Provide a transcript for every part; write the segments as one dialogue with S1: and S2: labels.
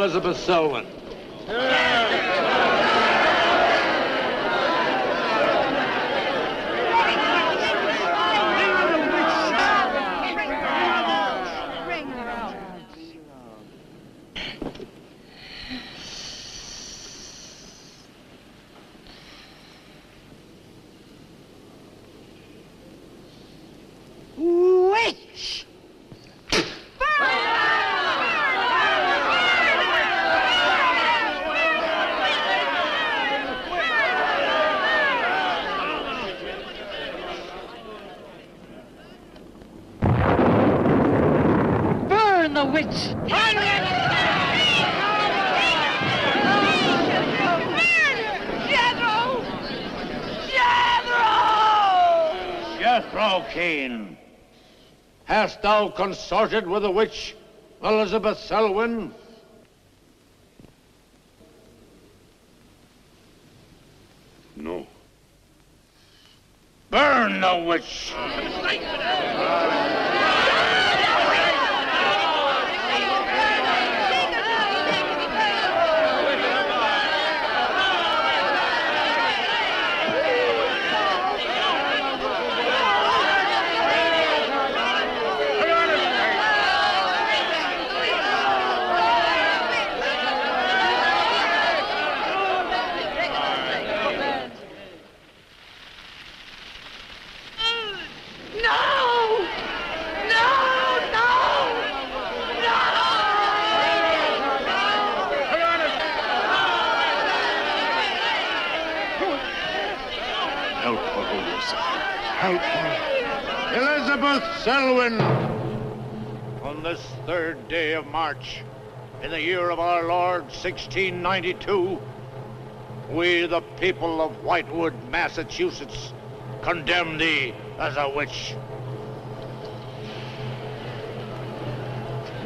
S1: Elizabeth Selwyn.
S2: Witch! Burn the witch!
S1: Jethro Kane, hast thou consorted with the witch Elizabeth Selwyn?
S3: No.
S1: Burn the witch! Elizabeth Selwyn, on this 3rd day of March, in the year of our Lord, 1692, we, the people of Whitewood, Massachusetts, condemn thee as a witch.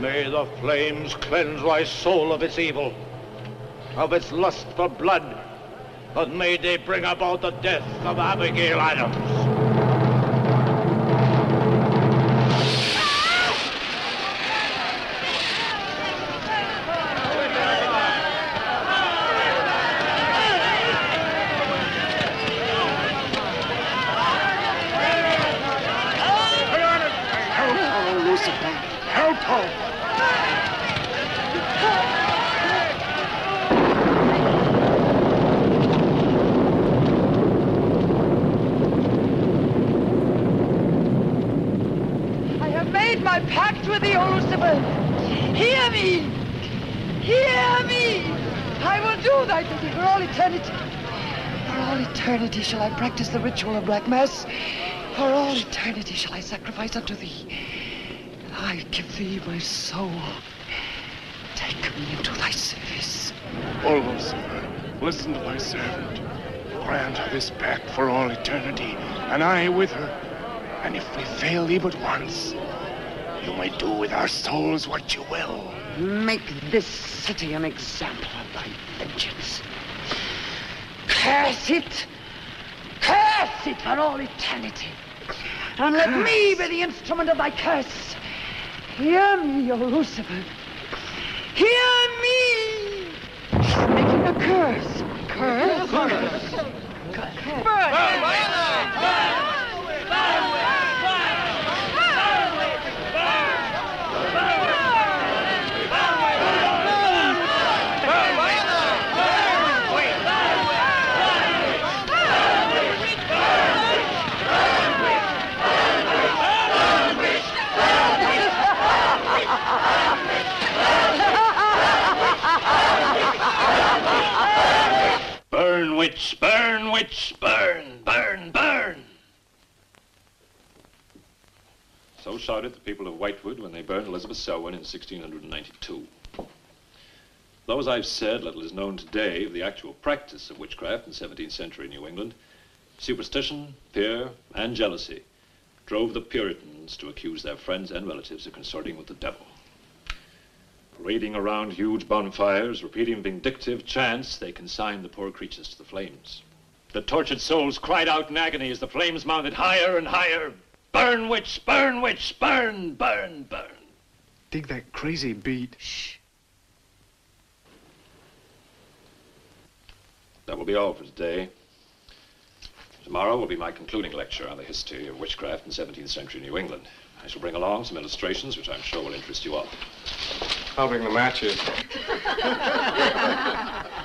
S1: May the flames cleanse thy soul of its evil, of its lust for blood, but may they bring about the death of Abigail Adams.
S2: Shall I practice the ritual of Black Mass? For all eternity shall I sacrifice unto thee. I give thee my soul. Take me into thy service.
S3: O Lucifer, listen to thy servant. Grant her this pact for all eternity, and I with her. And if we fail thee but once, you may do with our souls what you will.
S2: Make this city an example of thy vengeance. Curse it! Curse it for all eternity. And let me be the instrument of thy curse. Hear me, O Lucifer. Hear me! Making a curse. Curse? Curse.
S1: Burn, witch, burn, witch, burn, burn, burn.
S4: So shouted the people of Whitewood when they burned Elizabeth Selwyn in 1692. Though, as I've said, little is known today of the actual practice of witchcraft in 17th century New England, superstition, fear, and jealousy drove the Puritans to accuse their friends and relatives of consorting with the devil. Parading around huge bonfires, repeating vindictive chants, they consigned the poor creatures to the flames. The tortured souls cried out in agony as the flames mounted higher and higher. Burn, witch, burn, witch, burn, burn, burn.
S3: Dig that crazy beat.
S2: Shh.
S4: That will be all for today. Tomorrow will be my concluding lecture on the history of witchcraft in 17th century New England. I shall bring along some illustrations which I'm sure will interest you all.
S3: I'll bring the matches.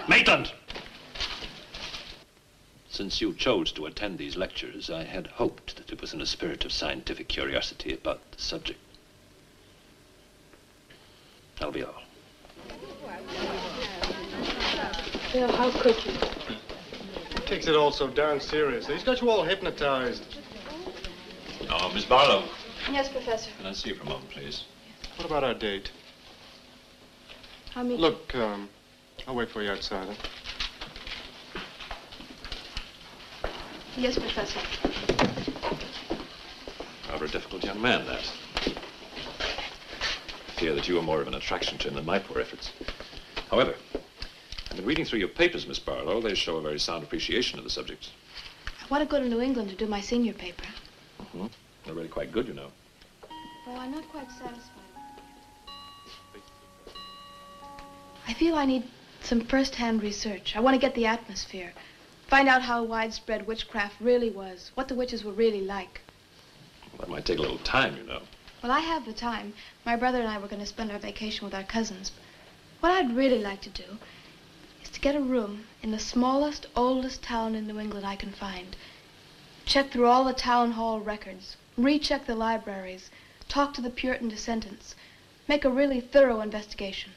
S4: Maitland! Since you chose to attend these lectures, I had hoped that it was in a spirit of scientific curiosity about the subject. That'll be all.
S5: Bill, how could you?
S3: He takes it all so darn seriously. He's got you all hypnotized.
S4: Oh, Miss Barlow.
S5: Yes, Professor.
S4: Can I see you for a moment, please?
S3: What about our date?
S5: I'll meet
S3: Look, I'll wait for you outside. Huh?
S5: Yes, Professor.
S4: Rather a difficult young man, that. I fear that you are more of an attraction to him than my poor efforts. However, I've been reading through your papers, Miss Barlow. They show a very sound appreciation of the subject.
S5: I want to go to New England to do my senior paper.
S4: Mm-hmm. They're really quite good, you know.
S5: Well, I'm not quite satisfied. I feel I need some first-hand research. I want to get the atmosphere. Find out how widespread witchcraft really was, what the witches were really like.
S4: Well, that might take a little time, you know.
S5: Well, I have the time. My brother and I were going to spend our vacation with our cousins. What I'd really like to do is to get a room in the smallest, oldest town in New England I can find. Check through all the town hall records, recheck the libraries, talk to the Puritan descendants, make a really thorough investigation.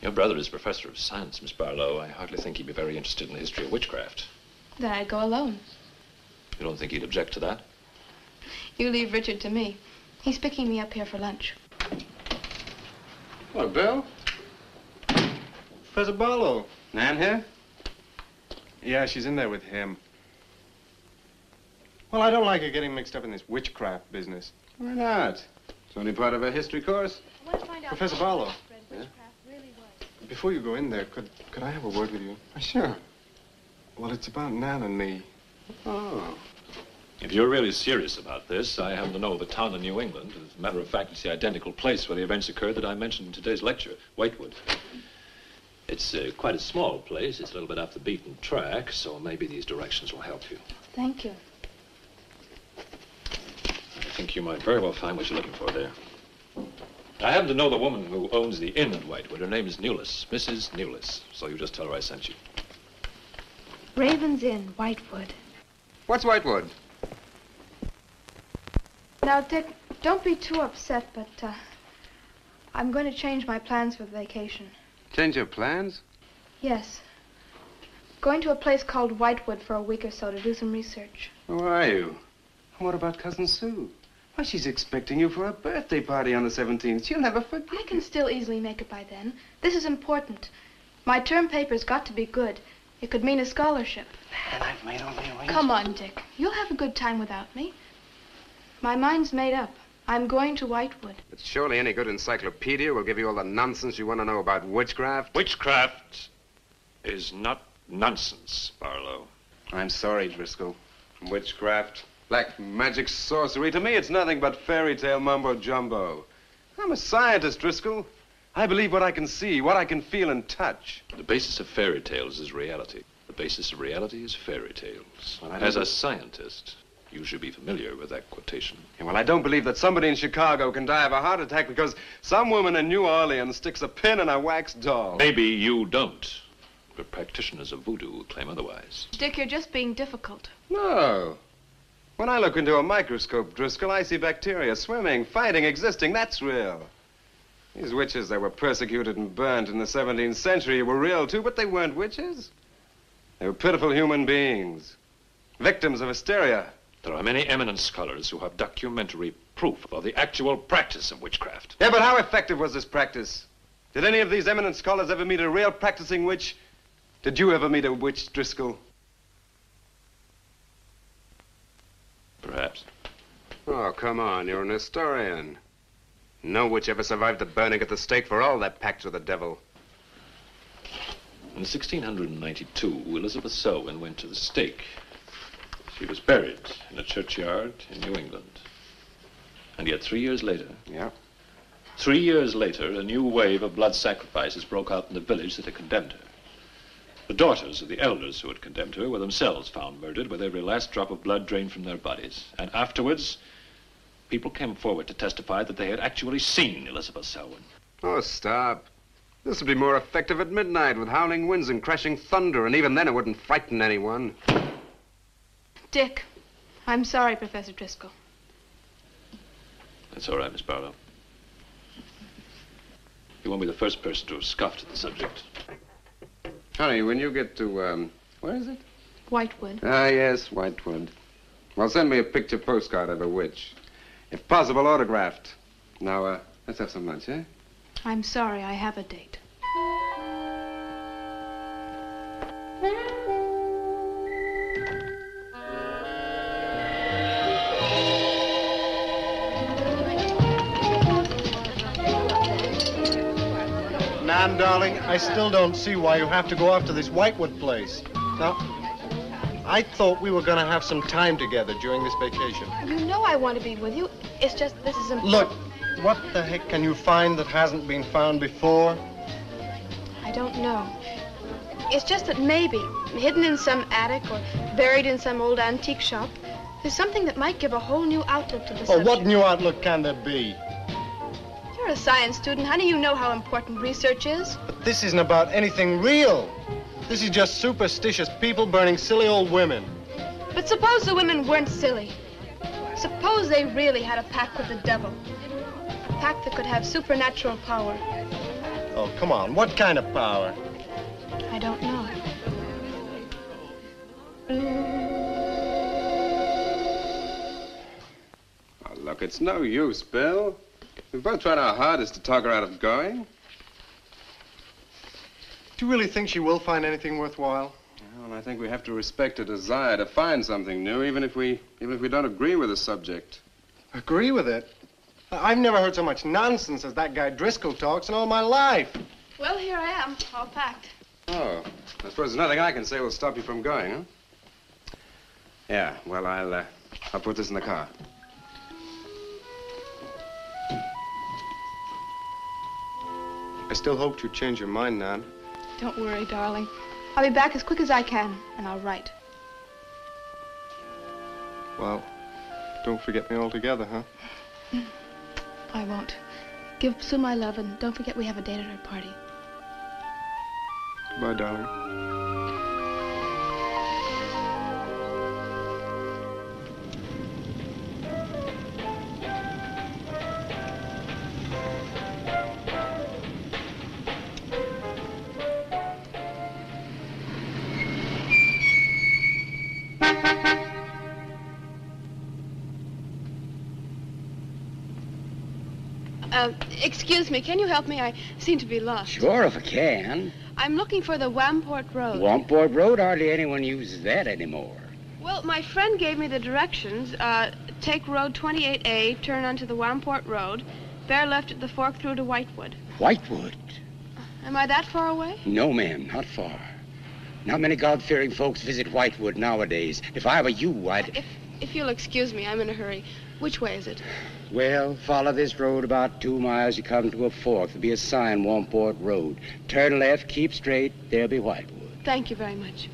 S4: Your brother is professor of science, Miss Barlow. I hardly think he'd be very interested in the history of witchcraft.
S5: Then I'd go alone.
S4: You don't think he'd object to that?
S5: You leave Richard to me. He's picking me up here for lunch.
S3: Hello, Bill. Professor Barlow.
S6: Nan here?
S3: Yeah, she's in there with him. Well, I don't like her getting mixed up in this witchcraft business.
S6: Why not? It's only part of a history course.
S5: I want to find out
S3: Professor
S5: how
S3: Barlow.
S5: widespread witchcraft really was.
S3: Before you go in there, could I have a word with you?
S6: Sure.
S3: Well, it's about Nan and me.
S6: Oh.
S4: If you're really serious about this, I happen to know of a town in New England. As a matter of fact, it's the identical place where the events occurred that I mentioned in today's lecture, Whitewood. It's quite a small place. It's a little bit off the beaten track, so maybe these directions will help you.
S5: Thank you.
S4: I think you might very well find what you're looking for there. I happen to know the woman who owns the inn at Whitewood. Her name is Newless, Mrs. Newless. So you just tell her I sent you.
S5: Raven's Inn, Whitewood.
S6: What's Whitewood?
S5: Now, Dick, don't be too upset, but I'm going to change my plans for the vacation.
S6: Change your plans?
S5: Yes. Going to a place called Whitewood for a week or so to do some research.
S6: Who are you? And what about Cousin Sue? Why, she's expecting you for a birthday party on the 17th. She'll never forget.
S5: I can still easily make it by then. This is important. My term paper's got to be good. It could mean a scholarship.
S6: And I've made all the arrangements.
S5: Come on, Dick. You'll have a good time without me. My mind's made up. I'm going to Whitewood.
S6: But surely any good encyclopedia will give you all the nonsense you want to know about witchcraft.
S4: Witchcraft is not nonsense, Barlow.
S6: I'm sorry, Driscoll. Witchcraft, black magic, sorcery. To me, it's nothing but fairy tale mumbo-jumbo. I'm a scientist, Driscoll. I believe what I can see, what I can feel and touch.
S4: The basis of fairy tales is reality. The basis of reality is fairy tales.
S6: Well,
S4: As a scientist, you should be familiar with that quotation.
S6: Yeah, well, I don't believe that somebody in Chicago can die of a heart attack because some woman in New Orleans sticks a pin in a wax doll.
S4: Maybe you don't, but practitioners of voodoo claim otherwise.
S5: Dick, you're just being difficult.
S6: No. When I look into a microscope, Driscoll, I see bacteria swimming, fighting, existing. That's real. These witches that were persecuted and burnt in the 17th century were real, too, but they weren't witches. They were pitiful human beings, victims of hysteria.
S4: There are many eminent scholars who have documentary proof of the actual practice of witchcraft.
S6: Yeah, but how effective was this practice? Did any of these eminent scholars ever meet a real practicing witch? Did you ever meet a witch, Driscoll?
S4: Perhaps.
S6: Oh, come on, you're an historian. No witch ever survived the burning at the stake for all their pacts with the devil.
S4: In 1692, Elizabeth Selwyn went to the stake. She was buried in a churchyard in New England. And yet 3 years later...
S6: Yeah?
S4: 3 years later, a new wave of blood sacrifices broke out in the village that had condemned her. The daughters of the elders who had condemned her were themselves found murdered with every last drop of blood drained from their bodies. And afterwards, people came forward to testify that they had actually seen Elizabeth Selwyn.
S6: Oh, stop. This would be more effective at midnight with howling winds and crashing thunder, and even then it wouldn't frighten anyone.
S5: Dick, I'm sorry, Professor Driscoll.
S4: That's all right, Miss Barlow. You won't be the first person to have scoffed at the subject.
S6: Honey, when you get to, where is it?
S5: Whitewood.
S6: Ah, yes, Whitewood. Well, send me a picture postcard of a witch. If possible, autographed. Now, let's have some lunch, eh?
S5: I'm sorry, I have a date.
S7: Nan, darling, I still don't see why you have to go off to this Whitewood place. Now, I thought we were going to have some time together during this vacation.
S5: You know I want to be with you. It's just this is important.
S7: Look, what the heck can you find that hasn't been found before?
S5: I don't know. It's just that maybe, hidden in some attic or buried in some old antique shop, there's something that might give a whole new outlook to the subject.
S7: Oh, what new outlook can there be?
S5: You're a science student, honey. You know how important research is.
S7: But this isn't about anything real. This is just superstitious people burning silly old women.
S5: But suppose the women weren't silly. Suppose they really had a pact with the devil. A pact that could have supernatural power.
S7: Oh, come on. What kind of power?
S5: I don't know.
S6: Oh, look, it's no use, Bill. We've both tried our hardest to talk her out of going.
S7: Do you really think she will find anything worthwhile?
S6: Well, I think we have to respect her desire to find something new, even if we don't agree with the subject.
S7: Agree with it? I've never heard so much nonsense as that guy Driscoll talks in all my life.
S5: Well, here I am, all packed.
S6: Oh, I suppose there's nothing I can say will stop you from going, huh? Yeah, well, I'll put this in the car.
S7: I still hoped you'd change your mind, Nan.
S5: Don't worry, darling. I'll be back as quick as I can, and I'll write.
S7: Well, don't forget me altogether, huh?
S5: I won't. Give Sue my love, and don't forget we have a date at her party.
S7: Goodbye, darling.
S5: Excuse me, can you help me? I seem to be lost.
S8: Sure, if I can.
S5: I'm looking for the Wamport Road.
S8: Wamport Road? Hardly anyone uses that anymore.
S5: Well, my friend gave me the directions. Take Road 28A, turn onto the Wamport Road, bear left at the fork through to Whitewood.
S8: Whitewood?
S5: Am I that far away?
S8: No, ma'am, not far. Not many God-fearing folks visit Whitewood nowadays. If I were you, I'd...
S5: If you'll excuse me, I'm in a hurry. Which way is it?
S8: Well, follow this road about 2 miles. You come to a fork. There'll be a sign, Wamport Road. Turn left, keep straight. There'll be Whitewood.
S5: Thank you very much.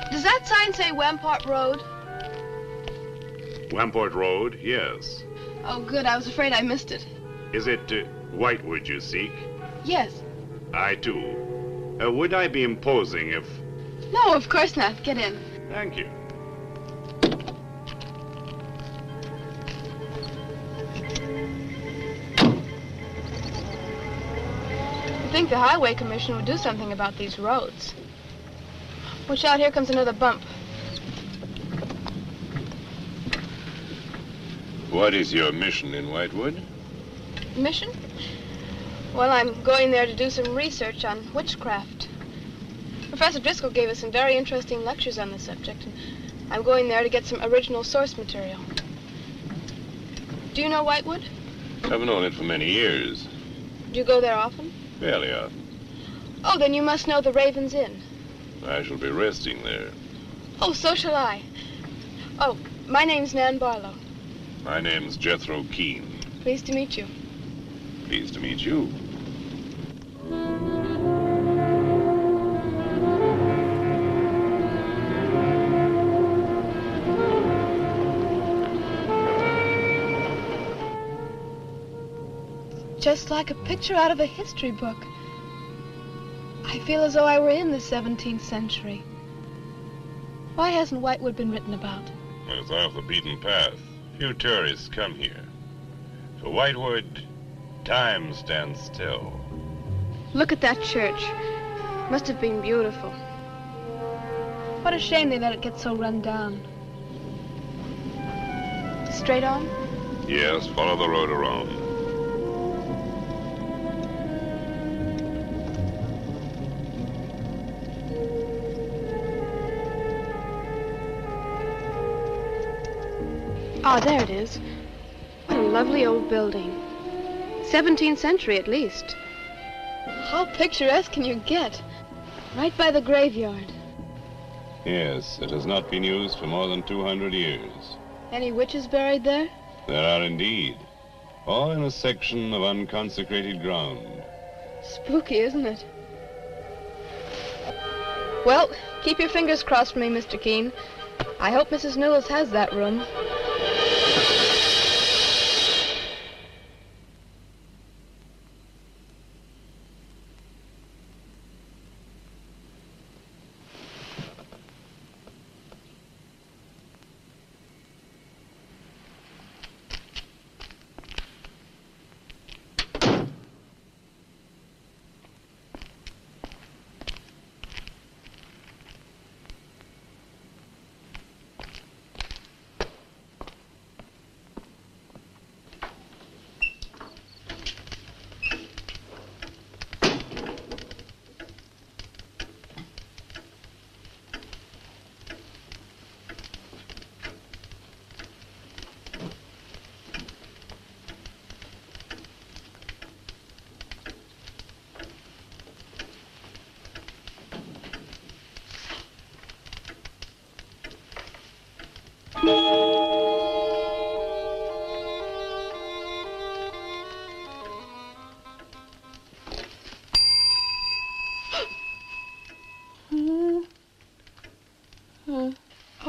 S5: Does that sign say Wamport Road?
S9: Wamport Road, yes.
S5: Oh, good. I was afraid I missed it.
S9: Is it Whitewood you seek?
S5: Yes.
S9: I, too. Would I be imposing if...
S5: No, of course not. Get in.
S9: Thank you.
S5: I think the Highway Commission would do something about these roads. Watch out, here comes another bump.
S9: What is your mission in Whitewood?
S5: Mission? Well, I'm going there to do some research on witchcraft. Professor Driscoll gave us some very interesting lectures on the subject, and I'm going there to get some original source material. Do you know Whitewood?
S3: I've known it for many years.
S5: Do you go there often?
S3: Fairly often.
S5: Oh, then you must know the Raven's Inn.
S3: I shall be resting there.
S5: Oh, so shall I. Oh, my name's Nan Barlow.
S3: My name's Jethro Keene.
S5: Pleased to meet you.
S3: Pleased to meet you.
S5: Just like a picture out of a history book. I feel as though I were in the 17th century. Why hasn't Whitewood been written about?
S3: It's off the beaten path. Few tourists come here. For Whitewood, time stands still.
S5: Look at that church. Must have been beautiful. What a shame they let it get so run down. Straight on?
S3: Yes, follow the road around.
S5: Ah, there it is. What a lovely old building. 17th century at least. How picturesque can you get? Right by the graveyard.
S3: Yes, it has not been used for more than 200 years.
S5: Any witches buried there?
S3: There are indeed. All in a section of unconsecrated ground.
S5: Spooky, isn't it? Well, keep your fingers crossed for me, Mr. Keene. I hope Mrs. Newell has that room.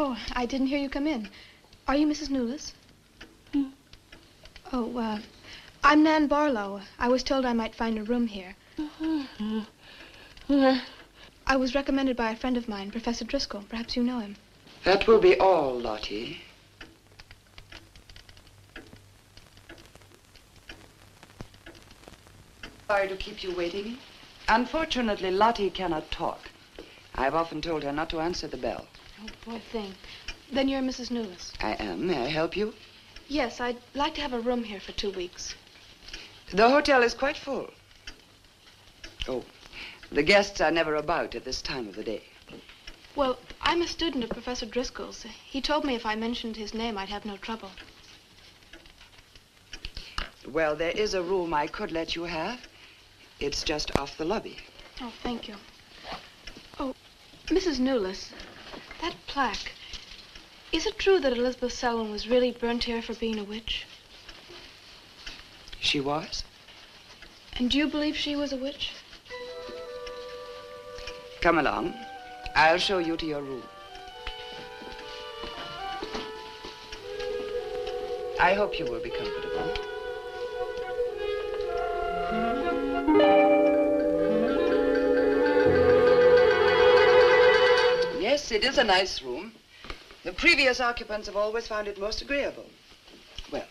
S5: Oh, I didn't hear you come in. Are you Mrs. Newell? Oh, I'm Nan Barlow. I was told I might find a room here. I was recommended by a friend of mine, Professor Driscoll. Perhaps you know him.
S2: That will be all, Lottie. Sorry to keep you waiting. Unfortunately, Lottie cannot talk. I've often told her not to answer the bell.
S5: Oh, poor thing. Then you're Mrs. Newell.
S2: I am. May I help you?
S5: Yes, I'd like to have a room here for 2 weeks.
S2: The hotel is quite full. Oh, the guests are never about at this time of the day.
S5: Well, I'm a student of Professor Driscoll's. He told me if I mentioned his name, I'd have no trouble.
S2: Well, there is a room I could let you have. It's just off the lobby.
S5: Oh, thank you. Oh, Mrs. Newell, that plaque. Is it true that Elizabeth Selwyn was really burnt here for being a witch?
S2: She was?
S5: And do you believe she was a witch?
S2: Come along. I'll show you to your room. I hope you will be comfortable. Yes, it is a nice room. The previous occupants have always found it most agreeable. Well,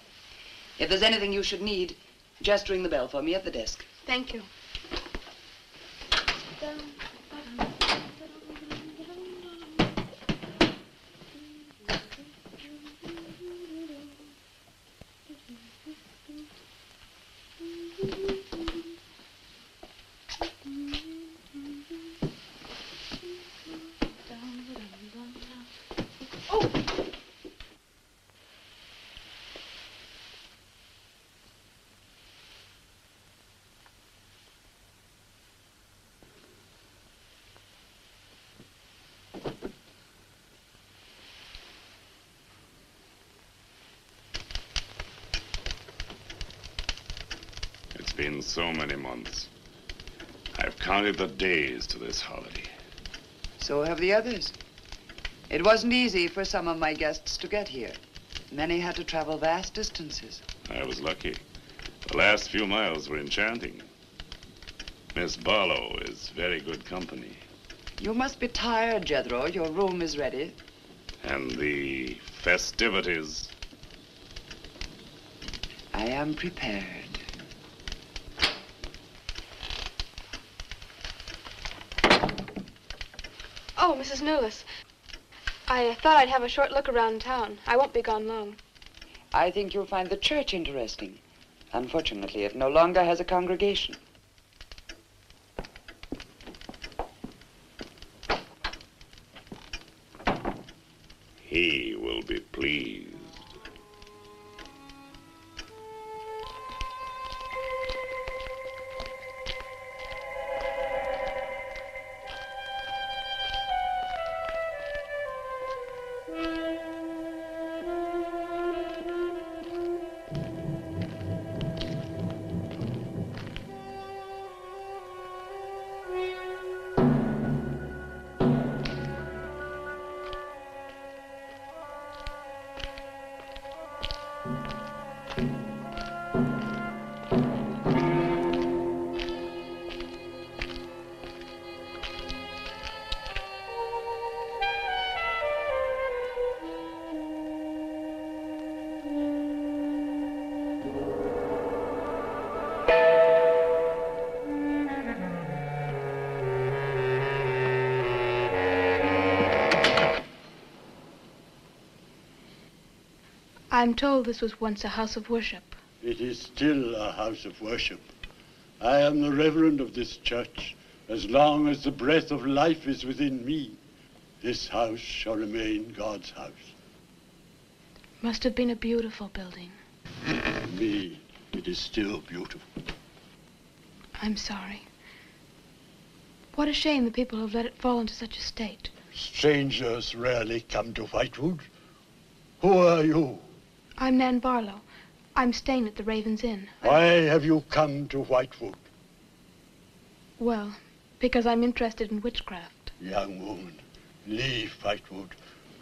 S2: if there's anything you should need, just ring the bell for me at the desk.
S5: Thank you.
S9: been so many months. I've counted the days to this holiday.
S2: So have the others. It wasn't easy for some of my guests to get here. Many had to travel vast distances.
S9: I was lucky. The last few miles were enchanting. Miss Barlow is very good company.
S2: You must be tired, Jethro. Your room is ready.
S9: And the festivities.
S2: I am prepared.
S5: Oh, Mrs. Newless. I thought I'd have a short look around town. I won't be gone long.
S2: I think you'll find the church interesting. Unfortunately, it no longer has a congregation.
S9: He will be pleased.
S5: I'm told this was once a house of worship.
S10: It is still a house of worship. I am the reverend of this church. As long as the breath of life is within me, this house shall remain God's house.
S5: Must have been a beautiful building.
S10: For me, it is still beautiful.
S5: I'm sorry. What a shame the people have let it fall into such a state.
S10: Strangers rarely come to Whitewood. Who are you?
S5: I'm Nan Barlow. I'm staying at the Raven's Inn.
S10: Why have you come to Whitewood?
S5: Well, because I'm interested in witchcraft.
S10: Young woman, leave Whitewood.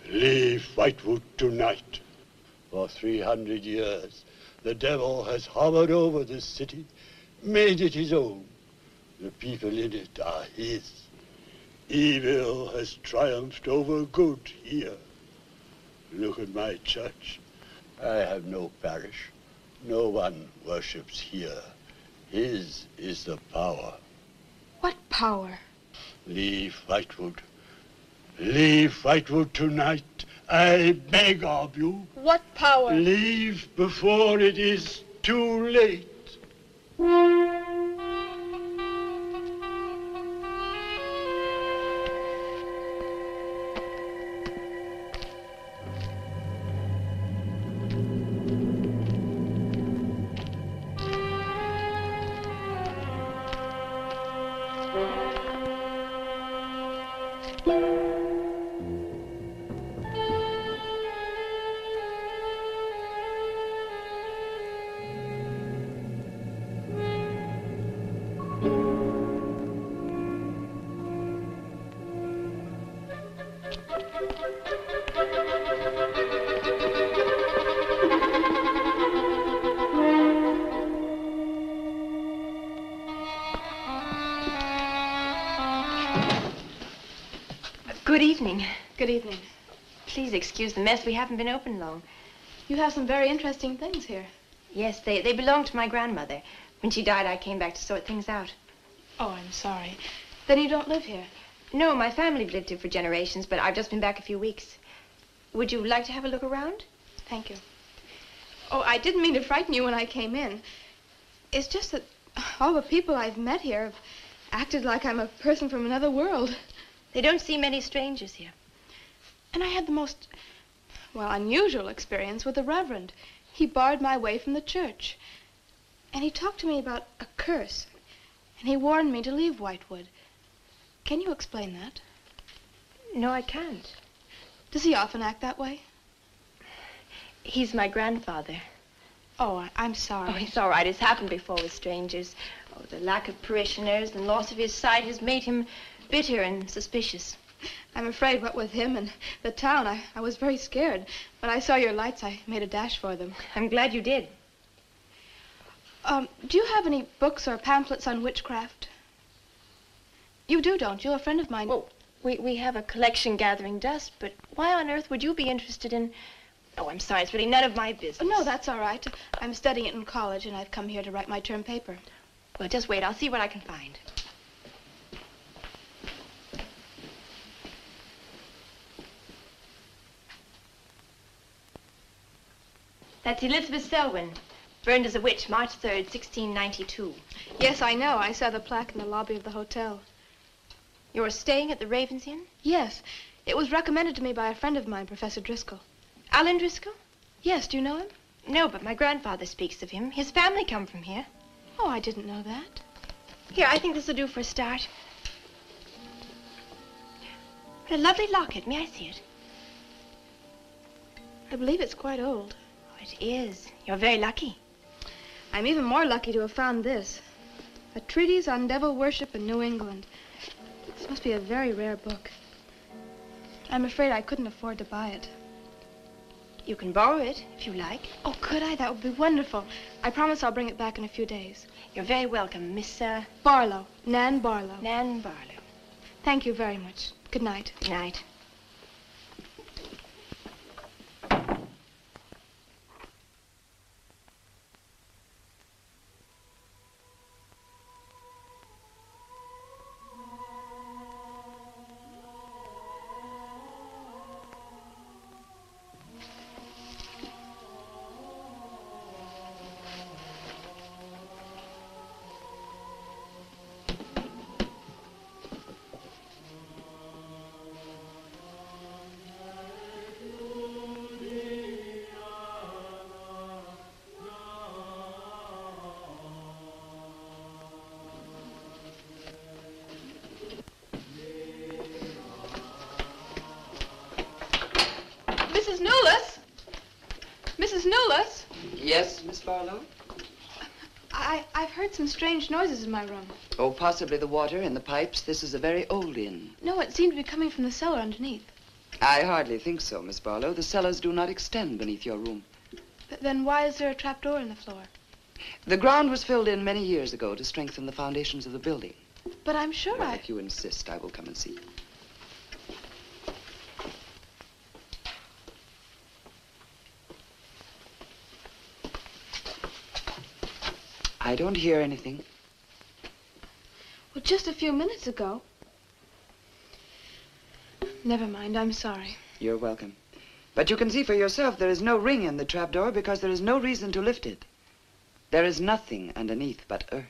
S10: Leave Whitewood tonight. For 300 years, the devil has hovered over this city, made it his own. The people in it are his. Evil has triumphed over good here. Look at my church. I have no parish. No one worships here. His is the power.
S5: What power?
S10: Leave Whitewood. Leave Whitewood tonight. I beg of you.
S5: What power?
S10: Leave before it is too late.
S11: Good evening.
S5: Good evening.
S11: Please excuse the mess. We haven't been open long.
S5: You have some very interesting things here.
S11: Yes, they belong to my grandmother. When she died, I came back to sort things out.
S5: Oh, I'm sorry. Then you don't live here?
S11: No, my family lived here for generations, but I've just been back a few weeks. Would you like to have a look around?
S5: Thank you. Oh, I didn't mean to frighten you when I came in. It's just that all the people I've met here have acted like I'm a person from another world.
S11: They don't see many strangers here.
S5: And I had the most, well, unusual experience with the Reverend. He barred my way from the church. And he talked to me about a curse. And he warned me to leave Whitewood. Can you explain that?
S11: No, I can't.
S5: Does he often act that way?
S11: He's my grandfather.
S5: Oh, I'm sorry.
S11: Oh, it's all right. It's happened before with strangers. Oh, the lack of parishioners and loss of his sight has made him bitter and suspicious.
S5: I'm afraid what with him and the town, I was very scared. When I saw your lights, I made a dash for them.
S11: I'm glad you did.
S5: Do you have any books or pamphlets on witchcraft? You do, don't you? A friend of mine...
S11: Well, we have a collection gathering dust, but why on earth would you be interested in... Oh, I'm sorry. It's really none of my business.
S5: No, that's all right. I'm studying it in college, and I've come here to write my term paper.
S11: Well, just wait. I'll see what I can find. That's Elizabeth Selwyn, burned as a witch, March 3rd, 1692.
S5: Yes, I know. I saw the plaque in the lobby of the hotel.
S11: You're staying at the Ravens Inn?
S5: Yes. It was recommended to me by a friend of mine, Professor Driscoll.
S11: Alan Driscoll?
S5: Yes, do you know him?
S11: No, but my grandfather speaks of him. His family come from here.
S5: Oh, I didn't know that.
S11: Here, I think this will do for a start. What a lovely locket. May I see it?
S5: I believe it's quite old.
S11: Oh, it is. You're very lucky.
S5: I'm even more lucky to have found this. A treatise on devil worship in New England. This must be a very rare book. I'm afraid I couldn't afford to buy it.
S11: You can borrow it, if you like.
S5: Oh, could I? That would be wonderful. I promise I'll bring it back in a few days.
S11: You're very welcome, Miss,
S5: Barlow. Nan Barlow.
S11: Nan Barlow.
S5: Thank you very much. Good night.
S11: Good night.
S5: Mrs. Newless? Mrs. Newless?
S2: Yes, Miss Barlow?
S5: I've heard some strange noises in my room.
S2: Oh, possibly the water in the pipes. This is a very old inn.
S5: No, it seemed to be coming from the cellar underneath.
S2: I hardly think so, Miss Barlow. The cellars do not extend beneath your room.
S5: But then why is there a trapdoor in the floor?
S2: The ground was filled in many years ago to strengthen the foundations of the building.
S5: But I'm sure
S2: Well, if you insist, I will come and see you. I don't hear anything.
S5: Well, just a few minutes ago. Never mind, I'm sorry.
S2: You're welcome. But you can see for yourself there is no ring in the trapdoor because there is no reason to lift it. There is nothing underneath but earth.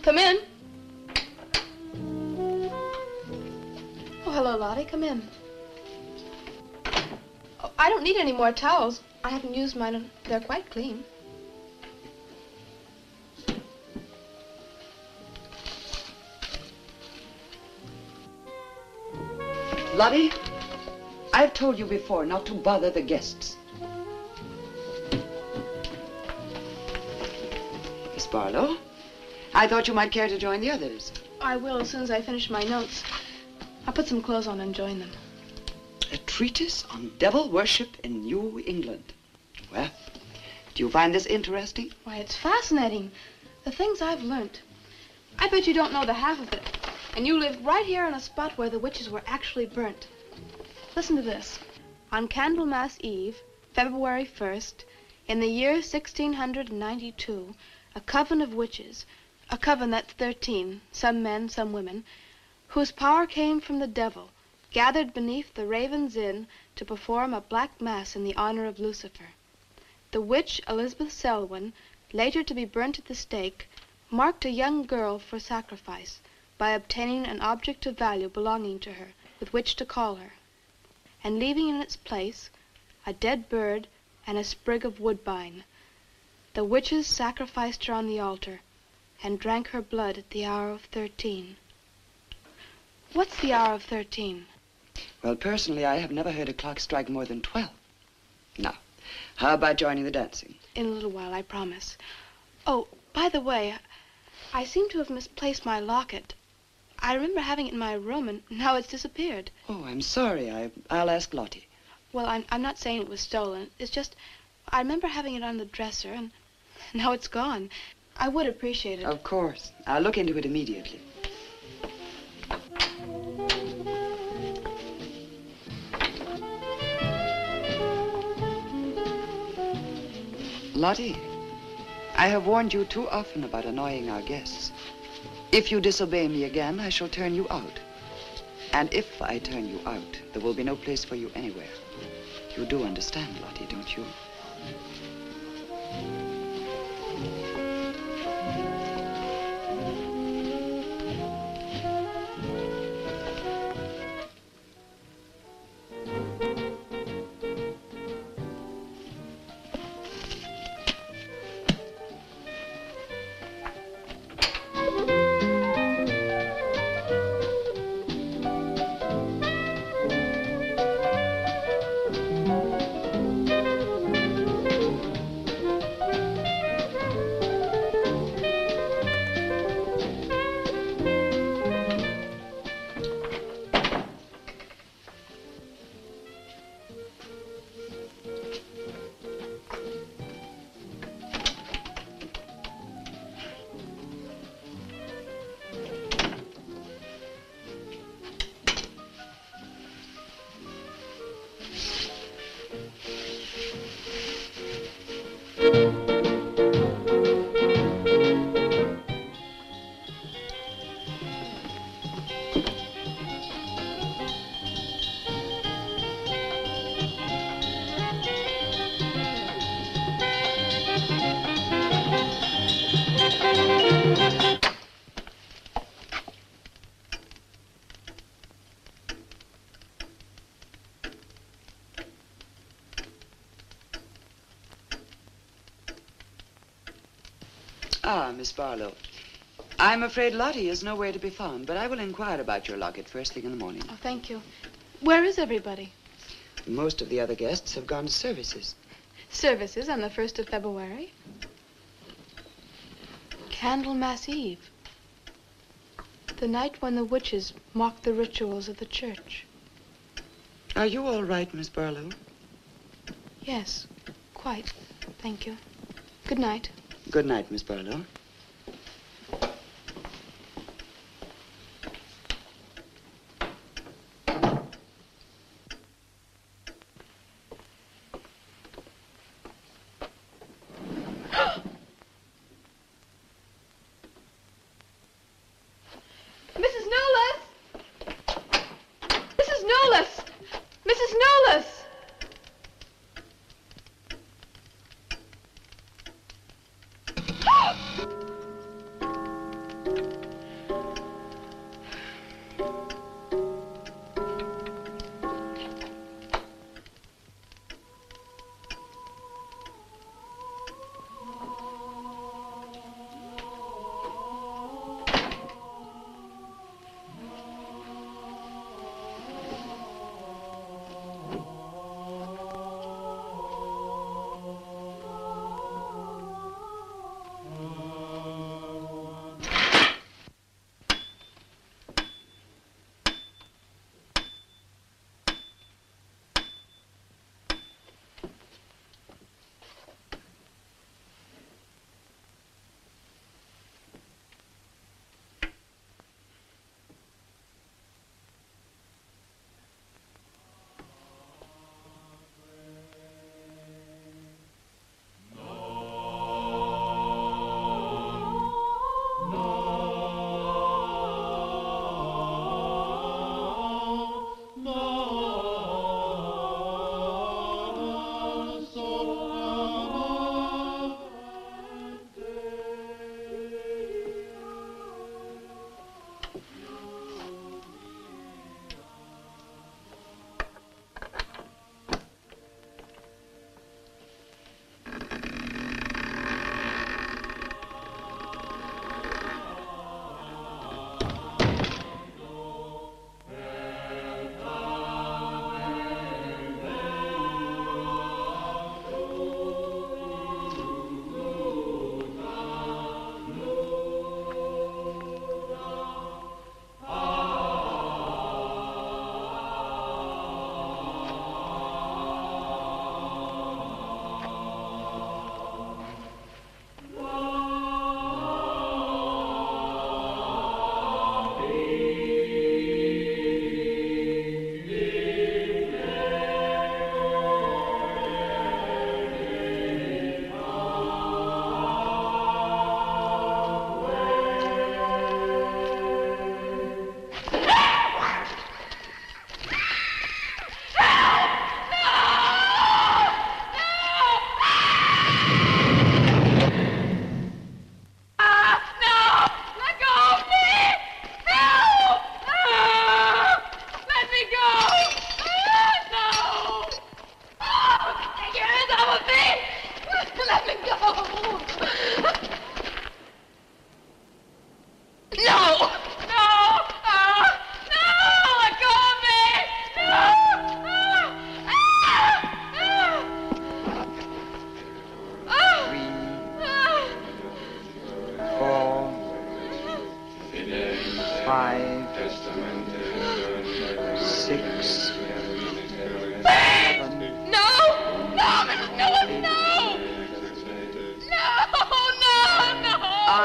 S5: Come in. Oh, hello, Lottie. Come in. Oh, I don't need any more towels. I haven't used mine, and they're quite clean.
S2: Lottie, I've told you before not to bother the guests. Miss Barlow, I thought you might care to join the others.
S5: I will as soon as I finish my notes. I'll put some clothes on and join them.
S2: A treatise on devil worship in New England. Well, do you find this interesting?
S5: Why, it's fascinating. The things I've learnt. I bet you don't know the half of it. And you lived right here on a spot where the witches were actually burnt. Listen to this. On Candlemas Eve, February 1st, in the year 1692, a coven of witches, a coven that's 13, some men, some women, whose power came from the devil, gathered beneath the Raven's Inn to perform a black mass in the honor of Lucifer. The witch Elizabeth Selwyn, later to be burnt at the stake, marked a young girl for sacrifice by obtaining an object of value belonging to her with which to call her, and leaving in its place a dead bird and a sprig of woodbine. The witches sacrificed her on the altar and drank her blood at the hour of 13. What's the hour of 13?
S2: Well, personally, I have never heard a clock strike more than 12. Now, how about joining the dancing?
S5: In a little while, I promise. Oh, by the way, I seem to have misplaced my locket. I remember having it in my room, and now it's disappeared.
S2: Oh, I'm sorry. I'll ask Lottie.
S5: Well, I'm not saying it was stolen. It's just, I remember having it on the dresser, and now it's gone. I would appreciate it.
S2: Of course. I'll look into it immediately. Lottie, I have warned you too often about annoying our guests. If you disobey me again, I shall turn you out. And if I turn you out, there will be no place for you anywhere. You do understand, Lottie, don't you? Ah, Miss Barlow. I'm afraid Lottie is nowhere to be found, but I will inquire about your locket first thing in the morning.
S5: Oh, thank you. Where is everybody?
S2: Most of the other guests have gone to services.
S5: Services on the 1st of February? Candlemas Eve. The night when the witches mocked the rituals of the church.
S2: Are you all right, Miss Barlow?
S5: Yes, quite. Thank you. Good night.
S2: Good night, Miss Barlow.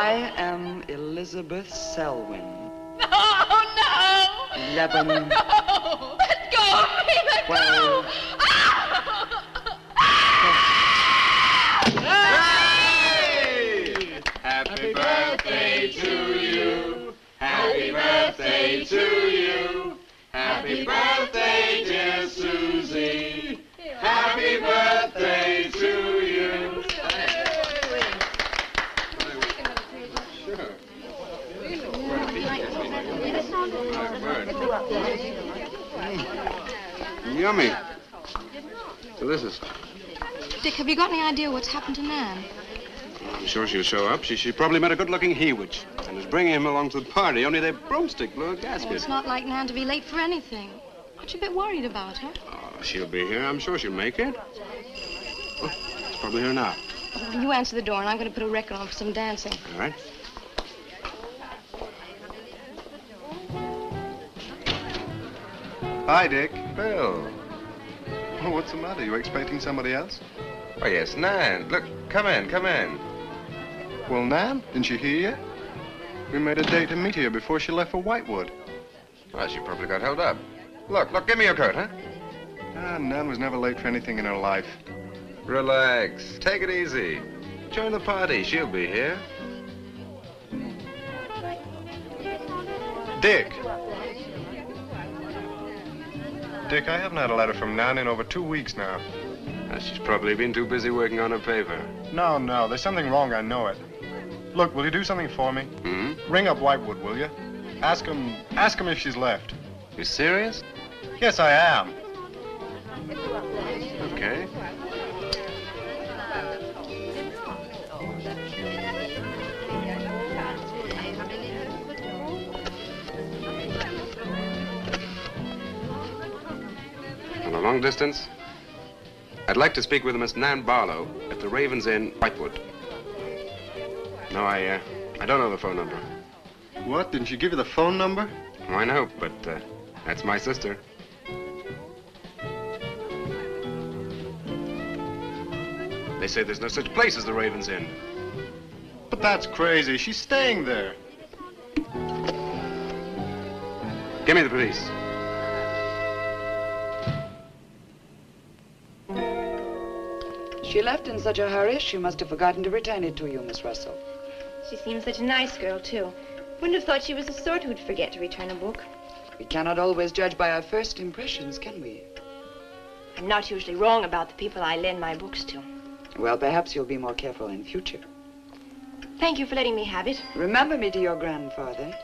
S2: I am Elizabeth Selwyn.
S11: No, no!
S2: 11.
S11: No! Let go of me! Let
S2: 12.
S11: go!
S6: Hey! Happy birthday to you. Happy birthday to you. Happy birthday, dear Susie. Happy birthday to you. Yummy. Delicious.
S5: Dick, have you got any idea what's happened to Nan?
S6: I'm sure she'll show up. She probably met a good-looking 𝐂𝐤𝐥𝐸 and is bringing him along to the party, only their broomstick blew a gasket.
S5: Oh, it's not like Nan to be late for anything. Aren't you a bit worried about her?
S6: Oh, she'll be here. I'm sure she'll make it. Oh, it's probably here now.
S5: You answer the door, and I'm going to put a record on for some dancing.
S6: All right.
S7: Hi, Dick.
S6: Bill.
S7: Oh, what's the matter? You expecting somebody else?
S6: Oh, yes, Nan. Look, come in, come in.
S7: Well, Nan, didn't she hear yet? We made a date to meet here before she left for Whitewood.
S6: Well, she probably got held up. Look, give me your coat, huh?
S7: Ah, Nan was never late for anything in her life.
S6: Relax. Take it easy. Join the party. She'll be here.
S7: Dick. Dick, I haven't had a letter from Nan in over 2 weeks now.
S6: She's probably been too busy working on her paper.
S7: No, there's something wrong, I know it. Look, will you do something for me?
S6: Hmm?
S7: Ring up Whitewood, will you? Ask him if she's left.
S6: You serious?
S7: Yes, I am.
S6: Okay. On a long distance, I'd like to speak with Miss Nan Barlow at the Ravens Inn, Whitewood. No, I don't know the phone number.
S7: What? Didn't she give you the phone number?
S6: I know, but that's my sister. They say there's no such place as the Ravens Inn.
S7: But that's crazy. She's staying there.
S6: Give me the police.
S2: She left in such a hurry, she must have forgotten to return it to you, Miss Russell.
S11: She seems such a nice girl, too. Wouldn't have thought she was the sort who'd forget to return a book.
S2: We cannot always judge by our first impressions, can we?
S11: I'm not usually wrong about the people I lend my books to.
S2: Well, perhaps you'll be more careful in future.
S11: Thank you for letting me have it.
S2: Remember me to your grandfather.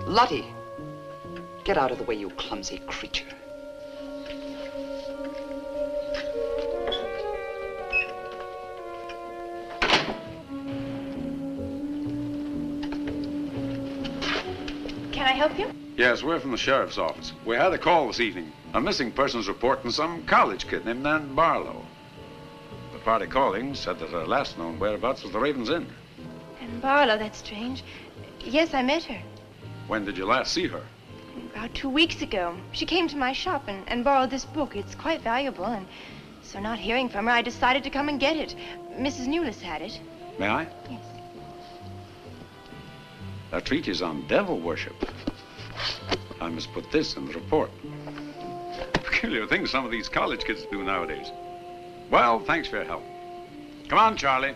S2: Lottie, get out of the way, you clumsy creature.
S11: Can I help you?
S12: Yes, we're from the sheriff's office. We had a call this evening. A missing persons report from some college kid named Nan Barlow. The party calling said that her last known whereabouts was the Ravens Inn.
S11: Nan Barlow, that's strange. Yes, I met her.
S12: When did you last see her?
S11: About 2 weeks ago. She came to my shop and borrowed this book. It's quite valuable, and so not hearing from her, I decided to come and get it. Mrs. Newless had it.
S12: May I?
S11: Yes.
S12: A treatise on devil worship. I must put this in the report. Peculiar things some of these college kids do nowadays. Well, thanks for your help. Come on, Charlie.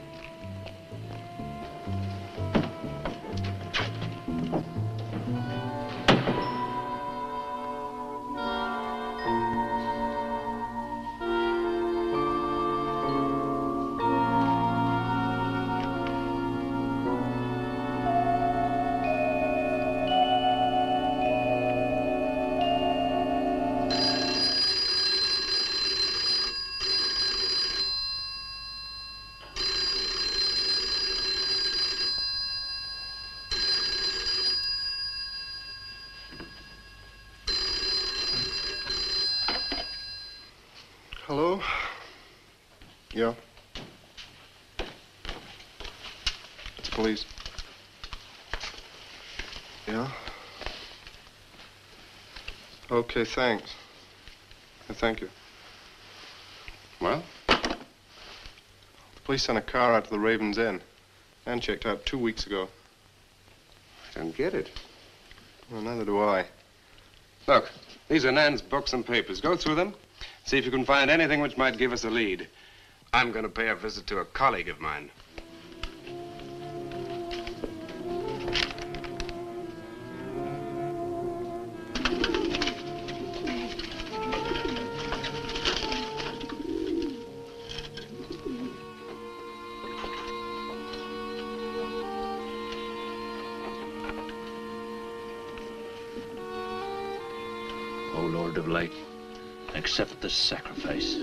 S7: Hello? Yeah? It's police. Yeah? Okay, thanks. Thank you.
S6: Well,
S7: Police sent a car out to the Ravens Inn. Nan checked out 2 weeks ago.
S6: I don't get it.
S7: Well, neither do I.
S6: Look, these are Nan's books and papers. Go through them. See if you can find anything which might give us a lead. I'm going to pay a visit to a colleague of mine.
S4: O Lord of Light, accept this sacrifice.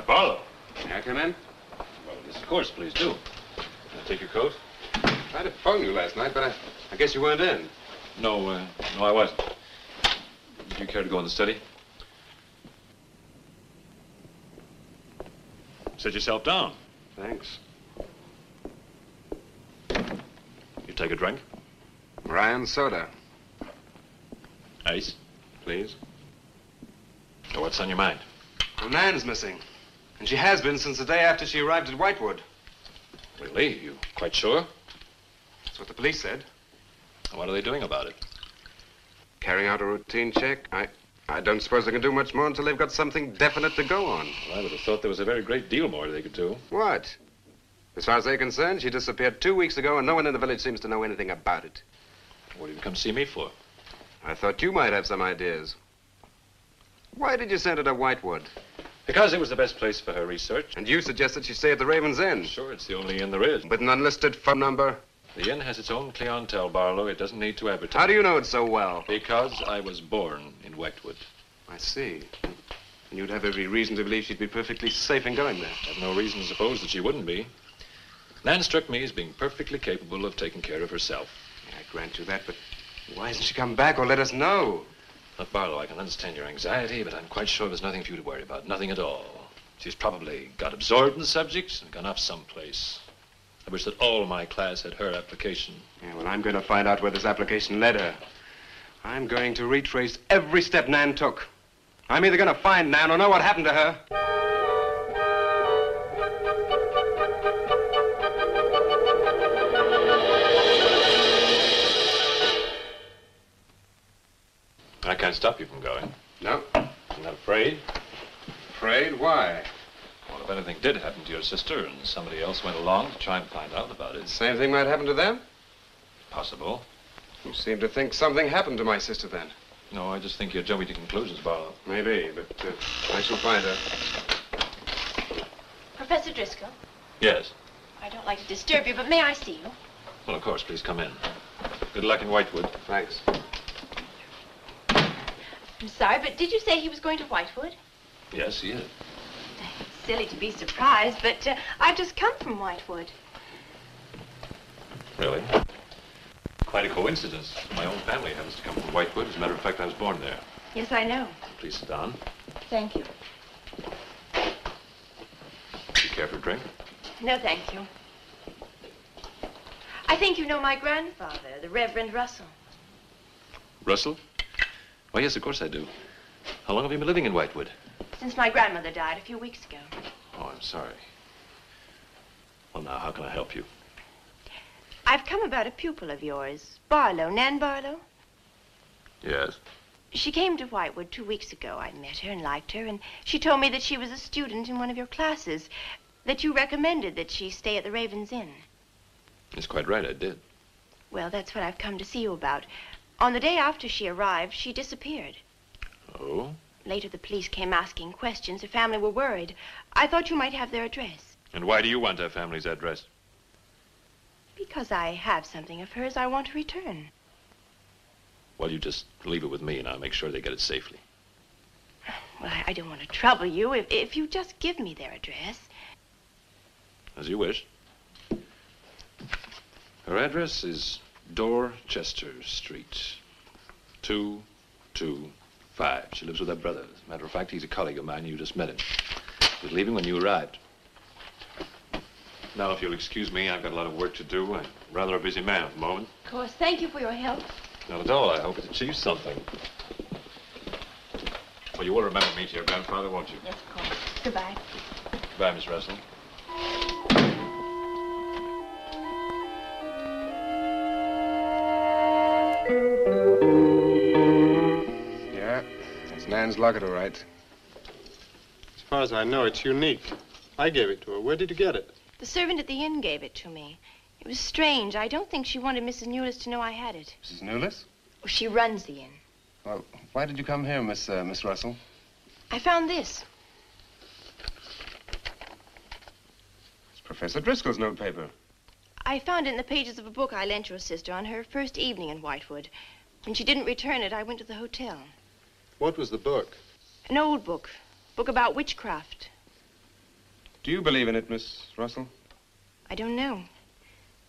S4: Barlow.
S6: May I come in?
S4: Well, yes, of course, please do. Can I take your coat?
S6: I tried to phone you last night, but I guess you weren't in.
S4: No, I wasn't. Do you care to go in the study? Sit yourself down.
S6: Thanks.
S4: You take a drink?
S6: Ryan soda.
S4: Ice?
S6: Please.
S4: So what's on your mind?
S6: Well, Nan's missing. And she has been since the day after she arrived at Whitewood.
S4: Really? You quite sure?
S6: That's what the police said.
S4: What are they doing about it?
S6: Carrying out a routine check. I don't suppose they can do much more until they've got something definite to go on.
S4: Well, I would have thought there was a very great deal more they could do.
S6: What? As far as they're concerned, she disappeared 2 weeks ago and no one in the village seems to know anything about it.
S4: What did you come see me for?
S6: I thought you might have some ideas. Why did you send her to Whitewood?
S4: Because it was the best place for her research.
S6: And you suggested she stay at the Ravens Inn.
S4: Sure, it's the only inn there is.
S6: With an unlisted phone number?
S4: The inn has its own clientele, Barlow. It doesn't need to advertise.
S6: How do you know it so well?
S4: Because I was born in Whitewood.
S6: I see. And you'd have every reason to believe she'd be perfectly safe in going there.
S4: I have no reason to suppose that she wouldn't be. Nan struck me as being perfectly capable of taking care of herself.
S6: Yeah, I grant you that, but why hasn't she come back or let us know?
S4: Look, Barlow, I can understand your anxiety, but I'm quite sure there's nothing for you to worry about. Nothing at all. She's probably got absorbed in the subject and gone off someplace. I wish that all my class had her application.
S6: Yeah, well, I'm going to find out where this application led her. I'm going to retrace every step Nan took. I'm either going to find Nan or know what happened to her.
S4: I can't stop you from going.
S6: No.
S4: You're not afraid?
S6: Afraid? Why?
S4: Well, if anything did happen to your sister and somebody else went along to try and find out about it.
S6: Same thing might happen to them?
S4: Possible.
S6: You seem to think something happened to my sister then.
S4: No, I just think you're jumping to conclusions, Barlow.
S6: Maybe, but I shall find her.
S11: Professor Driscoll?
S4: Yes.
S11: I don't like to disturb you, but may I see you?
S4: Well, of course, please come in. Good luck in Whitewood.
S6: Thanks.
S11: I'm sorry, but did you say he was going to Whitewood?
S4: Yes, he is.
S11: It's silly to be surprised, but I've just come from Whitewood.
S4: Really? Quite a coincidence. My own family happens to come from Whitewood. As a matter of fact, I was born there.
S11: Yes, I know.
S4: Please sit down.
S11: Thank you.
S4: Do you care for a drink?
S11: No, thank you. I think you know my grandfather, the Reverend Russell.
S4: Russell? Oh, yes, of course I do. How long have you been living in Whitewood?
S11: Since my grandmother died a few weeks ago.
S4: Oh, I'm sorry. Well, now, how can I help you?
S11: I've come about a pupil of yours, Barlow, Nan Barlow.
S4: Yes?
S11: She came to Whitewood 2 weeks ago. I met her and liked her, and she told me that she was a student in one of your classes, that you recommended that she stay at the Ravens Inn.
S4: That's quite right, I did.
S11: Well, that's what I've come to see you about. On the day after she arrived, she disappeared.
S4: Oh?
S11: Later, the police came asking questions. Her family were worried. I thought you might have their address.
S4: And why do you want our family's address?
S11: Because I have something of hers I want to return.
S4: Well, you just leave it with me and I'll make sure they get it safely.
S11: Well, I don't want to trouble you. If you just give me their address.
S4: As you wish. Her address is Dorchester Street, 225. She lives with her brother. As a matter of fact, he's a colleague of mine. You just met him. He was leaving when you arrived. Now, if you'll excuse me, I've got a lot of work to do. I'm rather a busy man at the moment.
S11: Of course. Thank you for your help.
S4: Not at all. I hope it achieves something. Well, you will remember me to your grandfather, won't you?
S11: Yes, of course. Goodbye.
S4: Goodbye, Miss Russell.
S6: Yeah, that's Nan's locket, all right.
S7: As far as I know, it's unique. I gave it to her. Where did you get it?
S11: The servant at the inn gave it to me. It was strange. I don't think she wanted Mrs. Newless to know I had it.
S6: Mrs. Newless?
S11: Oh, she runs the inn.
S6: Well, why did you come here, Miss Russell?
S11: I found this.
S6: It's Professor Driscoll's notepaper.
S11: I found it in the pages of a book I lent your sister on her first evening in Whitewood. When she didn't return it, I went to the hotel.
S7: What was the book?
S11: An old book. Book about witchcraft.
S6: Do you believe in it, Miss Russell?
S11: I don't know.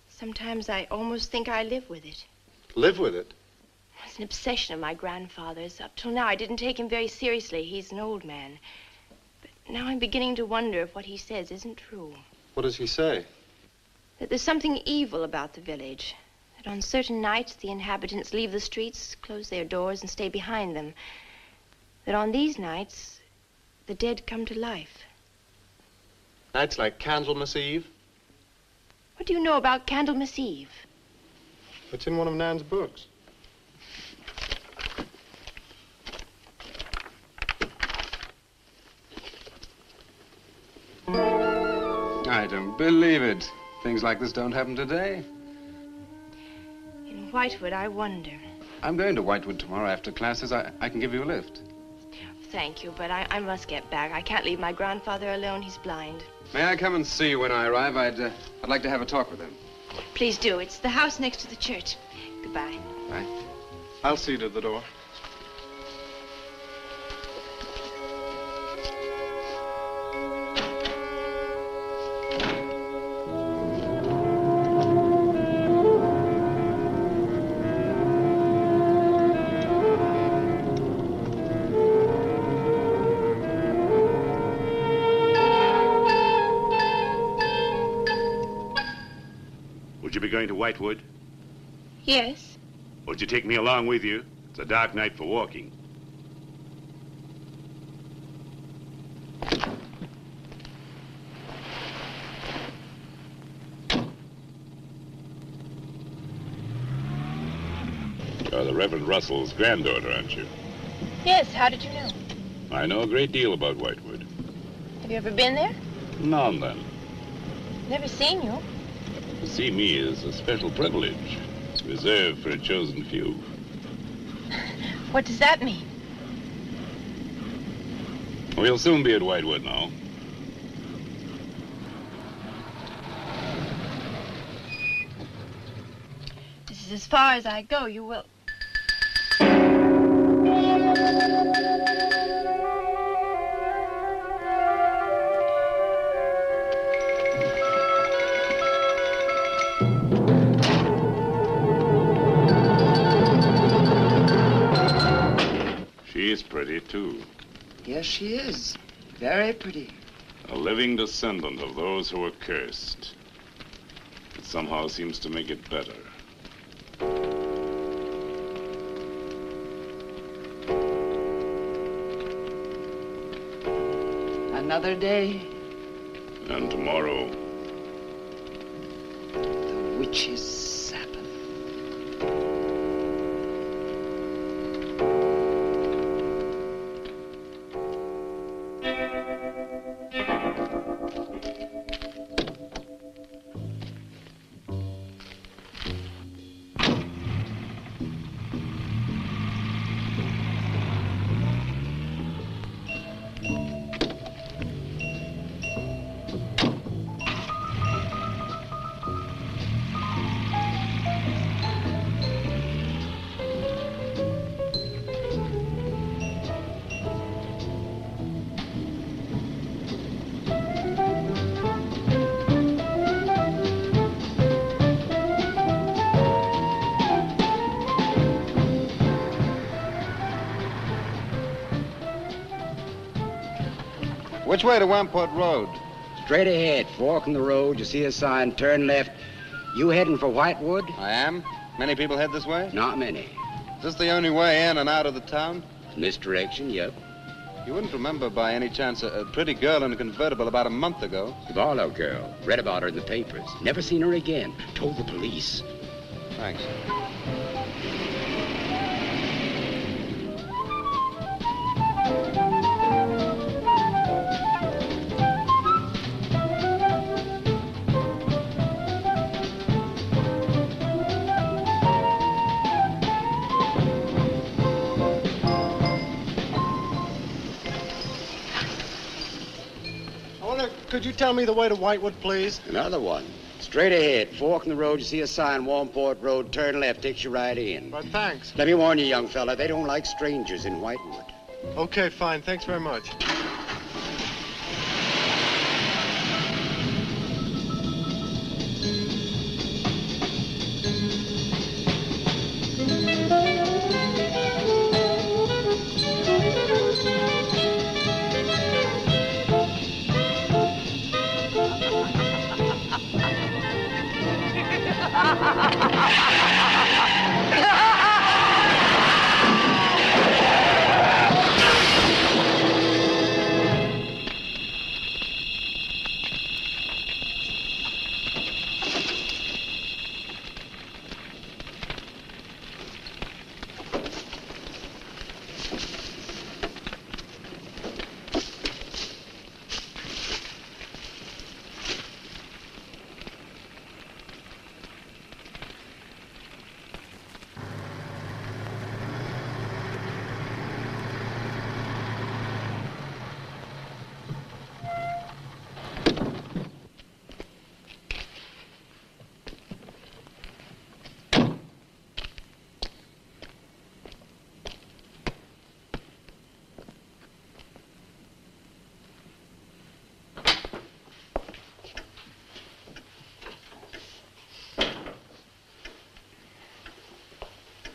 S11: Sometimes I almost think I live with it.
S7: Live with it?
S11: It's an obsession of my grandfather's. Up till now, I didn't take him very seriously. He's an old man. But now I'm beginning to wonder if what he says isn't true.
S7: What does he say?
S11: That there's something evil about the village. That on certain nights, the inhabitants leave the streets, close their doors, and stay behind them. That on these nights, the dead come to life.
S7: Nights like Candlemas Eve?
S11: What do you know about Candlemas Eve?
S7: It's in one of Nan's books.
S6: I don't believe it. Things like this don't happen today.
S11: In Whitewood, I wonder.
S6: I'm going to Whitewood tomorrow after classes. I can give you a lift.
S11: Thank you, but I must get back. I can't leave my grandfather alone. He's blind.
S6: May I come and see you when I arrive? I'd like to have a talk with him.
S11: Please do. It's the house next to the church. Goodbye.
S6: Bye.
S7: I'll see you to the door.
S9: Would you be going to Whitewood?
S11: Yes.
S9: Would you take me along with you? It's a dark night for walking. You're the Reverend Russell's granddaughter, aren't you?
S11: Yes, how did you know?
S9: I know a great deal about Whitewood.
S11: Have you ever been there?
S9: Now and then.
S11: Never seen you.
S9: To see me is a special privilege. It's reserved for a chosen few.
S11: What does that mean?
S9: We'll soon be at Whitewood now.
S11: This is as far as I go. You will...
S9: She is pretty, too.
S2: Yes, she is. Very pretty.
S9: A living descendant of those who were cursed. It somehow seems to make it better.
S2: Another day.
S9: And tomorrow.
S2: The witch's Sabbath.
S6: Which way to Wamport Road?
S8: Straight ahead, fork in the road, you see a sign, turn left. You heading for Whitewood?
S6: I am. Many people head this way?
S8: Not many.
S6: Is this the only way in and out of the town?
S8: In this direction, yep.
S6: You wouldn't remember by any chance a pretty girl in a convertible about a month ago?
S8: The Barlow girl. Read about her in the papers. Never seen her again. Told the police.
S6: Thanks.
S7: Could you tell me the way to Whitewood, please?
S8: Another one. Straight ahead, fork in the road, you see a sign, Wamport Road, turn left, takes you right in.
S7: But thanks.
S8: Let me warn you, young fella, they don't like strangers in Whitewood.
S7: Okay, fine. Thanks very much.